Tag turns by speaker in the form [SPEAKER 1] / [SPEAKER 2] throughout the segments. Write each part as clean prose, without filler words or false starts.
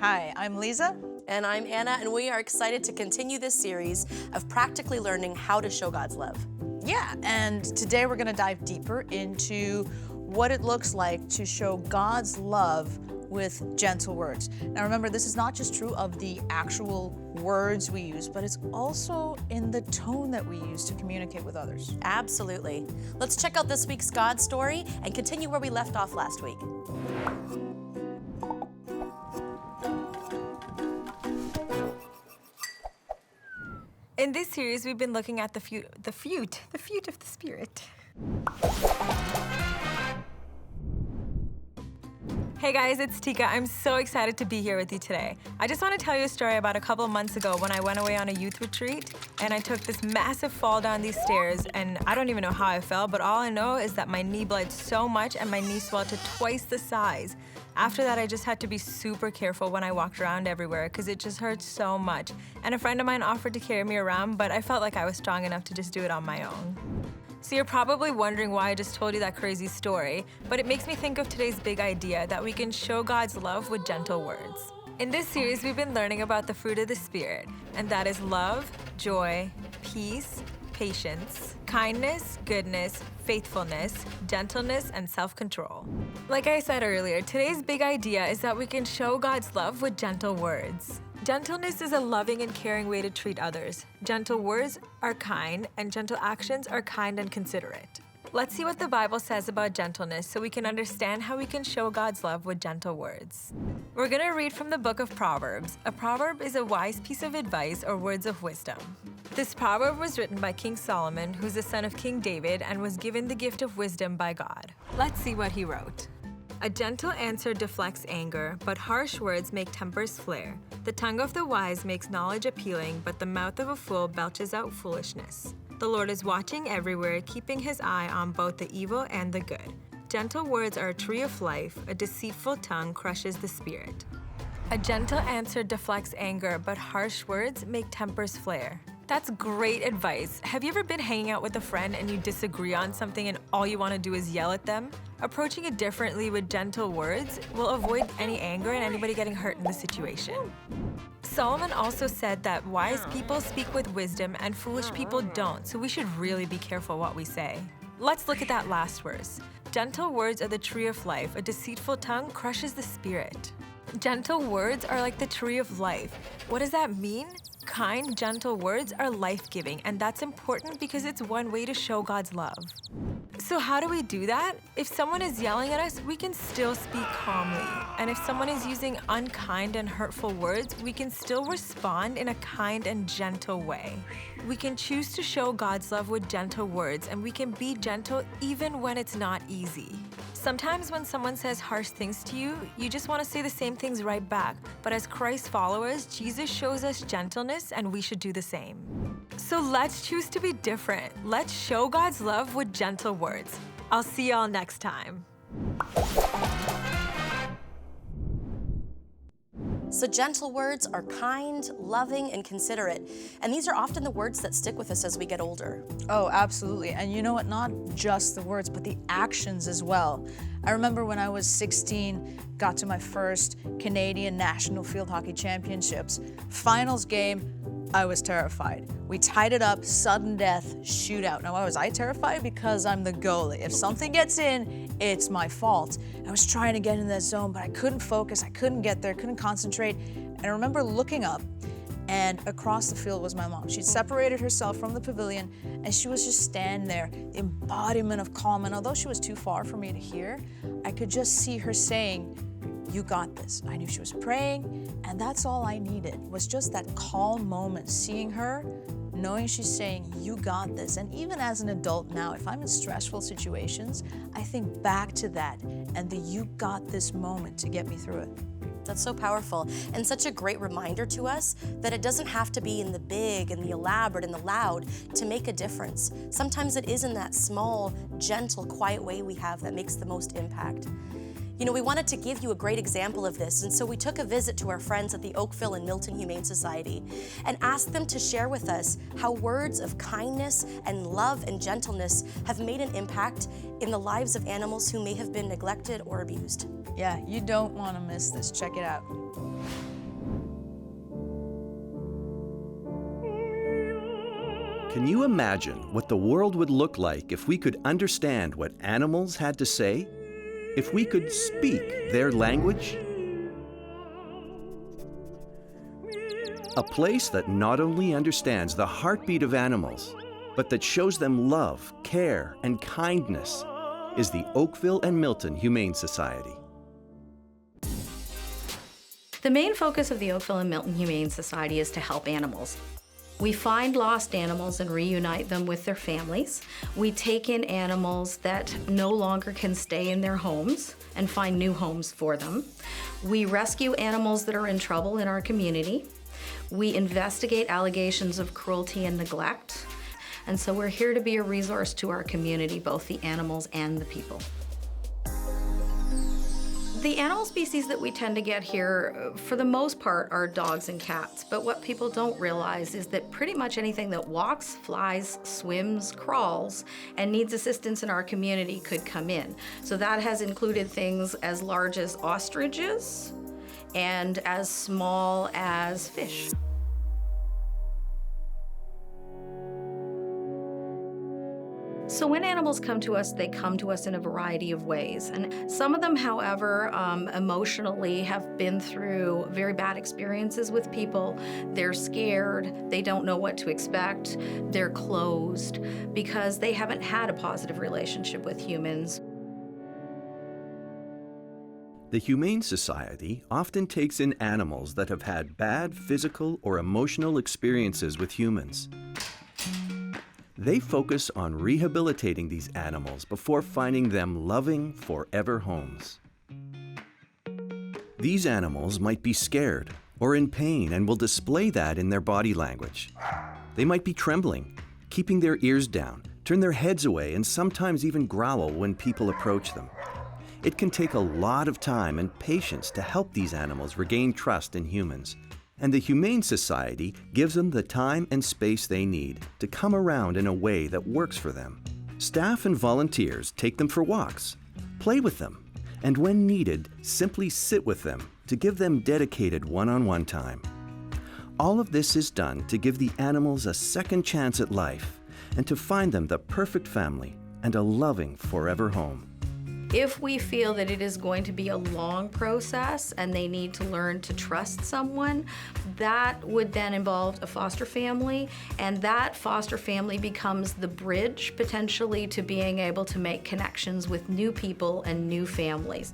[SPEAKER 1] Hi, I'm Lize.
[SPEAKER 2] And I'm Anna, and we are excited to continue this series of practically learning how to show God's love.
[SPEAKER 1] Yeah, and today we're going to dive deeper into what it looks like to show God's love with gentle words. Now remember, this is not just true of the actual words we use, but it's also in the tone that we use to communicate with others.
[SPEAKER 2] Absolutely. Let's check out this week's God story and continue where we left off last week.
[SPEAKER 3] In this series, we've been looking at the fruit of the Spirit. Hey guys, it's Tika. I'm so excited to be here with you today. I just want to tell you a story about a couple months ago when I went away on a youth retreat and I took this massive fall down these stairs, and I don't even know how I fell, but all I know is that my knee bled so much and my knee swelled to twice the size. After that, I just had to be super careful when I walked around everywhere because it just hurt so much. And a friend of mine offered to carry me around, but I felt like I was strong enough to just do it on my own. So you're probably wondering why I just told you that crazy story, but it makes me think of today's big idea that we can show God's love with gentle words. In this series, we've been learning about the fruit of the Spirit, and that is love, joy, peace, patience, kindness, goodness, faithfulness, gentleness, and self-control. Like I said earlier, today's big idea is that we can show God's love with gentle words. Gentleness is a loving and caring way to treat others. Gentle words are kind, and gentle actions are kind and considerate. Let's see what the Bible says about gentleness so we can understand how we can show God's love with gentle words. We're going to read from the book of Proverbs. A proverb is a wise piece of advice or words of wisdom. This proverb was written by King Solomon, who's the son of King David, and was given the gift of wisdom by God. Let's see what he wrote. A gentle answer deflects anger, but harsh words make tempers flare. The tongue of the wise makes knowledge appealing, but the mouth of a fool belches out foolishness. The Lord is watching everywhere, keeping his eye on both the evil and the good. Gentle words are a tree of life, a deceitful tongue crushes the spirit. A gentle answer deflects anger, but harsh words make tempers flare. That's great advice. Have you ever been hanging out with a friend and you disagree on something and all you want to do is yell at them? Approaching it differently with gentle words will avoid any anger and anybody getting hurt in the situation. Solomon also said that wise people speak with wisdom and foolish people don't, so we should really be careful what we say. Let's look at that last verse. Gentle words are the tree of life. A deceitful tongue crushes the spirit. Gentle words are like the tree of life. What does that mean? Kind, gentle words are life-giving, and that's important because it's one way to show God's love. So how do we do that? If someone is yelling at us, we can still speak calmly. And if someone is using unkind and hurtful words, we can still respond in a kind and gentle way. We can choose to show God's love with gentle words, and we can be gentle even when it's not easy. Sometimes when someone says harsh things to you, you just want to say the same things right back. But as Christ followers, Jesus shows us gentleness, and we should do the same. So let's choose to be different. Let's show God's love with gentle words. I'll see y'all next time.
[SPEAKER 2] So gentle words are kind, loving, and considerate. And these are often the words that stick with us as we get older.
[SPEAKER 1] Oh, absolutely. And you know what? Not just the words, but the actions as well. I remember when I was 16, got to my first Canadian National Field Hockey Championships. Finals game, I was terrified. We tied it up, sudden death, shootout. Now, why was I terrified? Because I'm the goalie. If something gets in, it's my fault. I was trying to get in that zone, but I couldn't focus, I couldn't get there, couldn't concentrate. And I remember looking up, and across the field was my mom. She'd separated herself from the pavilion, and she was just standing there, the embodiment of calm. And although she was too far for me to hear, I could just see her saying, "You got this." I knew she was praying, and that's all I needed, was just that calm moment, seeing her, knowing she's saying, "You got this." And even as an adult now, if I'm in stressful situations, I think back to that and the "you got this" moment to get me through it.
[SPEAKER 2] That's so powerful and such a great reminder to us that it doesn't have to be in the big and the elaborate and the loud to make a difference. Sometimes it is in that small, gentle, quiet way we have that makes the most impact. You know, we wanted to give you a great example of this, and so we took a visit to our friends at the Oakville and Milton Humane Society and asked them to share with us how words of kindness and love and gentleness have made an impact in the lives of animals who may have been neglected or abused.
[SPEAKER 1] Yeah, you don't want to miss this. Check it out.
[SPEAKER 4] Can you imagine what the world would look like if we could understand what animals had to say? If we could speak their language? A place that not only understands the heartbeat of animals, but that shows them love, care, and kindness is the Oakville and Milton Humane Society.
[SPEAKER 5] The main focus of the Oakville and Milton Humane Society is to help animals. We find lost animals and reunite them with their families. We take in animals that no longer can stay in their homes and find new homes for them. We rescue animals that are in trouble in our community. We investigate allegations of cruelty and neglect. And so we're here to be a resource to our community, both the animals and the people. The animal species that we tend to get here, for the most part, are dogs and cats. But what people don't realize is that pretty much anything that walks, flies, swims, crawls, and needs assistance in our community could come in. So that has included things as large as ostriches and as small as fish. So when animals come to us, they come to us in a variety of ways. And some of them, however, emotionally have been through very bad experiences with people. They're scared, they don't know what to expect, they're closed because they haven't had a positive relationship with humans.
[SPEAKER 4] The Humane Society often takes in animals that have had bad physical or emotional experiences with humans. They focus on rehabilitating these animals before finding them loving, forever homes. These animals might be scared or in pain and will display that in their body language. They might be trembling, keeping their ears down, turn their heads away, and sometimes even growl when people approach them. It can take a lot of time and patience to help these animals regain trust in humans. And the Humane Society gives them the time and space they need to come around in a way that works for them. Staff and volunteers take them for walks, play with them, and when needed, simply sit with them to give them dedicated one-on-one time. All of this is done to give the animals a second chance at life and to find them the perfect family and a loving forever home.
[SPEAKER 5] If we feel that it is going to be a long process and they need to learn to trust someone, that would then involve a foster family, and that foster family becomes the bridge potentially to being able to make connections with new people and new families.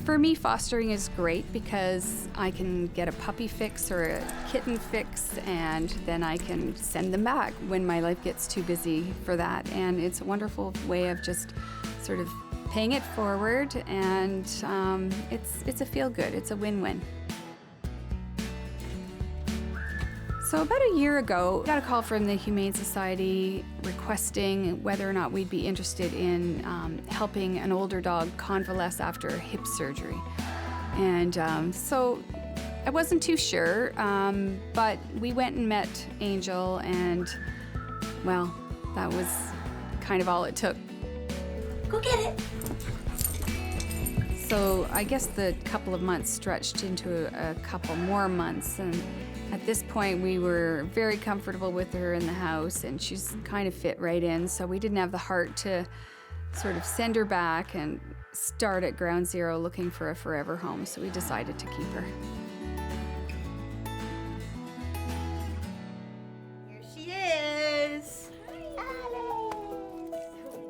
[SPEAKER 6] For me, fostering is great because I can get a puppy fix or a kitten fix, and then I can send them back when my life gets too busy for that. And it's a wonderful way of just sort of paying it forward, and it's a feel-good, it's a win-win. So about a year ago, I got a call from the Humane Society requesting whether or not we'd be interested in helping an older dog convalesce after hip surgery. And so I wasn't too sure, but we went and met Angel, and well, that was kind of all it took.
[SPEAKER 5] Go get it.
[SPEAKER 6] So I guess the couple of months stretched into a couple more months, and at this point, we were very comfortable with her in the house, and she's kind of fit right in, so we didn't have the heart to sort of send her back and start at ground zero looking for a forever home, so we decided to keep her.
[SPEAKER 5] Here she is.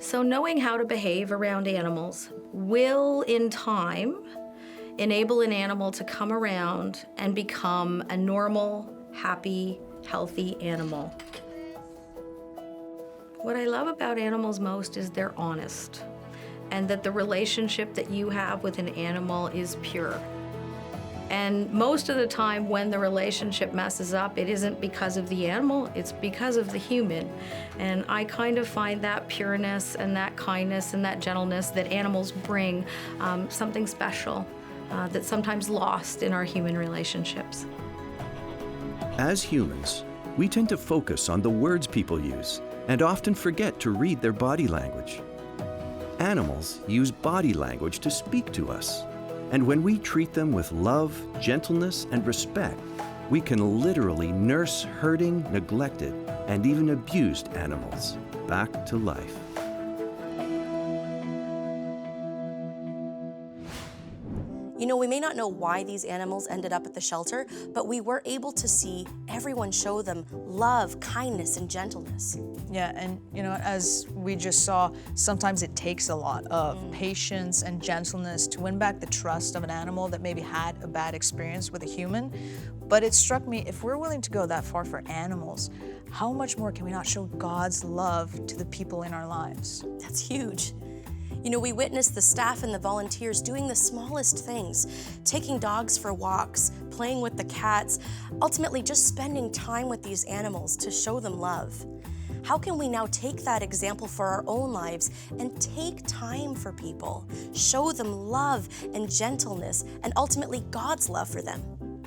[SPEAKER 5] So knowing how to behave around animals will, in time, enable an animal to come around and become a normal, happy, healthy animal. What I love about animals most is they're honest, and that the relationship that you have with an animal is pure. And most of the time when the relationship messes up, it isn't because of the animal, it's because of the human. And I kind of find that pureness and that kindness and that gentleness that animals bring something special. That's sometimes lost in our human relationships.
[SPEAKER 4] As humans, we tend to focus on the words people use and often forget to read their body language. Animals use body language to speak to us, and when we treat them with love, gentleness, and respect, we can literally nurse hurting, neglected, and even abused animals back to life.
[SPEAKER 2] You know, we may not know why these animals ended up at the shelter, but we were able to see everyone show them love, kindness, and gentleness.
[SPEAKER 1] Yeah, and you know, as we just saw, sometimes it takes a lot of patience and gentleness to win back the trust of an animal that maybe had a bad experience with a human. But it struck me, if we're willing to go that far for animals, how much more can we not show God's love to the people in our lives?
[SPEAKER 2] That's huge. You know, we witnessed the staff and the volunteers doing the smallest things, taking dogs for walks, playing with the cats, ultimately just spending time with these animals to show them love. How can we now take that example for our own lives and take time for people, show them love and gentleness, and ultimately God's love for them?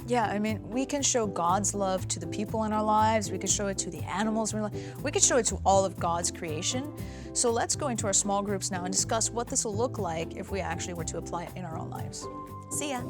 [SPEAKER 1] Yeah, I mean, we can show God's love to the people in our lives, we can show it to the animals in our lives, we can show it to all of God's creation. So let's go into our small groups now and discuss what this will look like if we actually were to apply it in our own lives.
[SPEAKER 2] See ya.